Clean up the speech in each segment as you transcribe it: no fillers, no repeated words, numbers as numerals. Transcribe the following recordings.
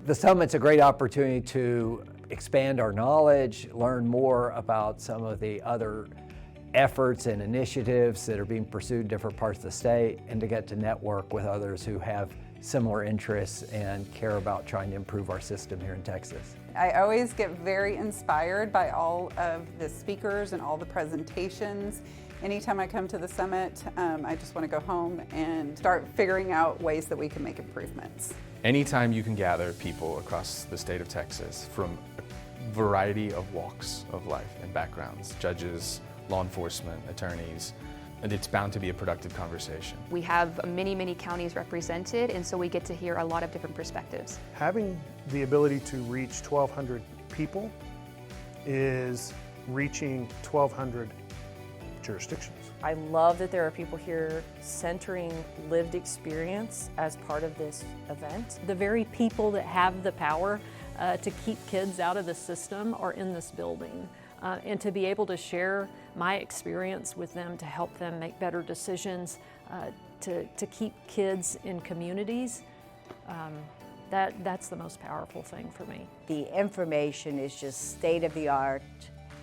The summit's a great opportunity to expand our knowledge, learn more about some of the other efforts and initiatives that are being pursued in different parts of the state, and to get to network with others who have similar interests and care about trying to improve our system here in Texas. I always get very inspired by all of the speakers and all the presentations. Anytime I come to the summit, I just want to go home and start figuring out ways that we can make improvements. Anytime you can gather people across the state of Texas from a variety of walks of life and backgrounds, judges, law enforcement, attorneys, and it's bound to be a productive conversation. We have many counties represented, and so we get to hear a lot of different perspectives. Having the ability to reach 1,200 people is reaching 1,200 jurisdictions. I love that there are people here centering lived experience as part of this event. The very people that have the power to keep kids out of the system are in this building. And to be able to share my experience with them to help them make better decisions, to keep kids in communities, that's the most powerful thing for me. The information is just state of the art,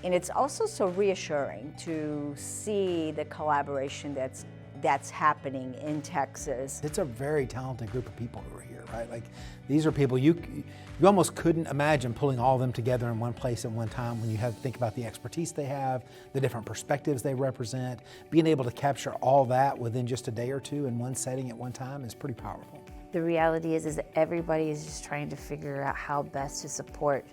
and it's also so reassuring to see the collaboration that's happening in Texas. It's a very talented group of people who are here, right? Like, these are people you almost couldn't imagine pulling all of them together in one place at one time when you have to think about the expertise they have, the different perspectives they represent. Being able to capture all that within just a day or two in one setting at one time is pretty powerful. The reality is that everybody is just trying to figure out how best to support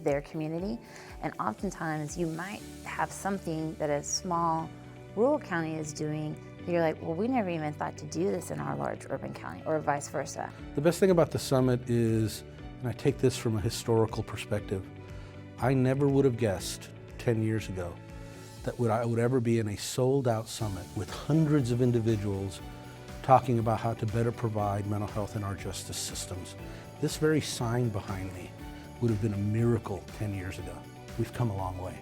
their community. And oftentimes you might have something that a small rural county is doing. You're like, well, we never even thought to do this in our large urban county, or vice versa. The best thing about the summit is, and I take this from a historical perspective, I never would have guessed 10 years ago that I would ever be in a sold-out summit with hundreds of individuals talking about how to better provide mental health in our justice systems. This very sign behind me would have been a miracle 10 years ago. We've come a long way.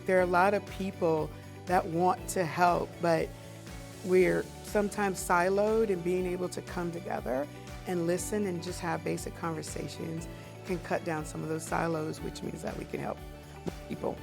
There are a lot of people that want to help, but we're sometimes siloed, and being able to come together and listen and just have basic conversations can cut down some of those silos, which means that we can help more people.